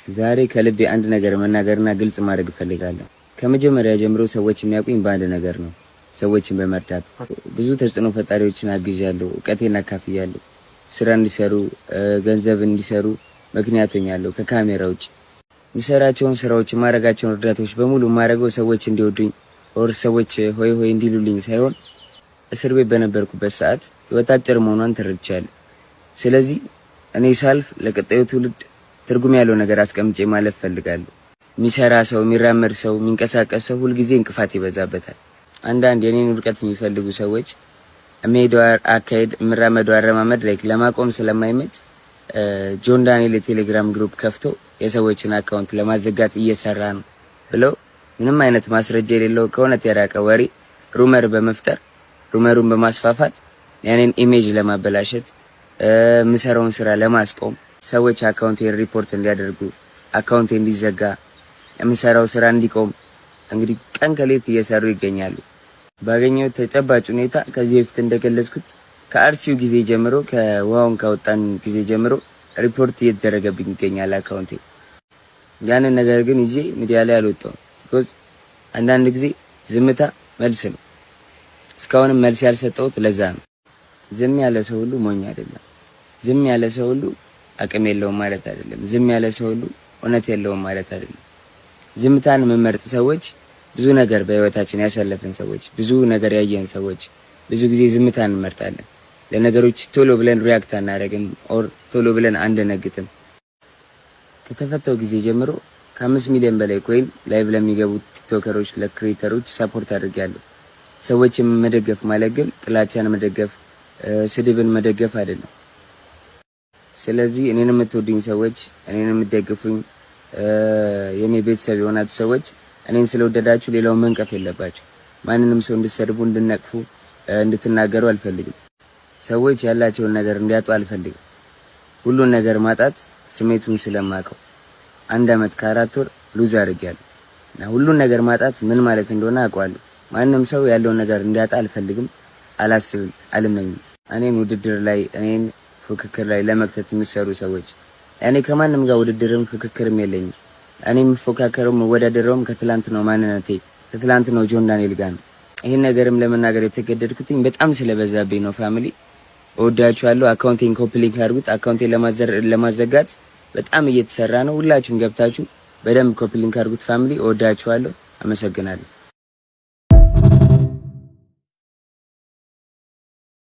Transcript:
ዛሬ ከልቤ አንድ ነገር መናገርና ግልጽ ማድረግ እፈልጋለሁ። ከመጀመሪያ ጀምሮ ሰዎች የሚያውቁኝ በአንድ ነገር ነው፣ ሰዎችን በመርዳት ብዙ ተጽዕኖ ፈጣሪዎችን አግዣለሁ፣ እውቀቴን አካፍያለሁ፣ ስራ እንዲሰሩ ገንዘብ እንዲሰሩ ምክንያት ሆኛለሁ። ከካሜራ ውጭ የሚሰራቸውን ስራዎች ማድረጋቸውን እርዳታዎች በሙሉ ማድረገው ሰዎች እንዲወዱኝ ወር ሰዎች ሆይ ሆይ እንዲሉልኝ ሳይሆን እስር ቤት በነበርኩበት ሰዓት ህይወት አጭር መሆኗን ተረድቻለሁ። ስለዚህ እኔ ሳልፍ ለቀጣዩ ትውልድ ትርጉም ያለው ነገር አስቀምጬ ማለፍ ፈልጋለሁ። የሚሰራ ሰው፣ የሚራመድ ሰው፣ የሚንቀሳቀስ ሰው ሁልጊዜ እንቅፋት ይበዛበታል። አንዳንድ የኔን ውድቀት የሚፈልጉ ሰዎች የሚሄደው አካሄድ፣ የሚራመደው አረማመድ ላይ ለማቆም ስለማይመች ጆን ዳንኤል የቴሌግራም ግሩፕ ከፍቶ የሰዎችን አካውንት ለማዘጋት እየሰራ ነው ብለው ምንም አይነት ማስረጃ የሌለው ከእውነት የራቀ ወሬ ሩመር በመፍጠር ሩመሩን በማስፋፋት ያኔን ኢሜጅ ለማበላሸት የምሰራውን ስራ ለማስቆም ሰዎች አካውንቴን ሪፖርት እንዲያደርጉ አካውንቴ እንዲዘጋ የምሰራው ስራ እንዲቆም እንግዲህ ቀን ከሌት እየሰሩ ይገኛሉ። ባገኘው ተጨባጭ ሁኔታ ከዚህ በፊት እንደገለጽኩት ከአርሲው ጊዜ ጀምሮ ከውሃውን ካወጣን ጊዜ ጀምሮ ሪፖርት እየተደረገብኝ ይገኛል አካውንቴ። ያንን ነገር ግን ይዤ ሚዲያ ላይ አልወጣሁም። ቢኮዝ አንዳንድ ጊዜ ዝምታ መልስ ነው። እስካሁንም መልስ ያልሰጠሁት ለዛ ነው። ዝም ያለ ሰው ሁሉ ሞኝ አይደለም። ዝም ያለ ሰው ሁሉ አቅም የለውም ማለት አይደለም። ዝም ያለ ሰው ሁሉ እውነት የለውም ማለት አይደለም። ዝምታን የምንመርጥ ሰዎች ብዙ ነገር በህይወታችን ያሳለፍን ሰዎች፣ ብዙ ነገር ያየን ሰዎች ብዙ ጊዜ ዝምታን እንመርጣለን። ለነገሮች ቶሎ ብለን ሪያክት አናደርግም፣ ኦር ቶሎ ብለን አንደነግጥም። ከተፈተው ጊዜ ጀምሮ ከ5 ሚሊዮን በላይ ኮይን ላይቭ ለሚገቡ ቲክቶከሮች፣ ለክሬተሮች ሰፖርት አድርጌያለሁ። ሰዎችን መደገፍ ማለት ግን ጥላቻን መደገፍ፣ ስድብን መደገፍ አይደለም። ስለዚህ እኔን የምትወዱኝ ሰዎች፣ እኔን የምትደግፉኝ የኔ ቤተሰብ የሆናችሁ ሰዎች እኔን ስለወደዳችሁ ሌላውን መንቀፍ የለባችሁ። ማንንም ሰው እንድትሰድቡ፣ እንድትነቅፉ፣ እንድትናገሩ አልፈልግም። ሰዎች ያላቸውን ነገር እንዲያጡ አልፈልግም። ሁሉን ነገር ማጣት ስሜቱን ስለማውቀው 1 አመት ከ4 ወር ሉዝ አድርጌያለሁ እና ሁሉን ነገር ማጣት ምን ማለት እንደሆነ አውቀዋለሁ። ማንም ሰው ያለውን ነገር እንዲያጣ አልፈልግም፣ አላስብም፣ አልመኝም። እኔን ውድድር ላይ እኔን ፉክክር ላይ ለመክተት የሚሰሩ ሰዎች እኔ ከማንም ጋር ውድድርም ፍክክርም የለኝም። እኔ የምፎካከረው የምወዳደረውም ከትላንት ነው ማንነቴ ከትላንት ነው ጆን ዳንኤል ጋር ነው። ይሄን ነገርም ለመናገር የተገደድኩትኝ በጣም ስለበዛብኝ ነው። ፋሚሊ እወዳችኋለሁ። አካውንቴን ኮፒ ሊንክ አድርጉት። አካውንቴን ለማዘጋት በጣም እየተሰራ ነው። ሁላችሁም ገብታችሁ በደንብ ኮፒ ሊንክ አድርጉት። ፋሚሊ እወዳችኋለሁ። አመሰግናለሁ።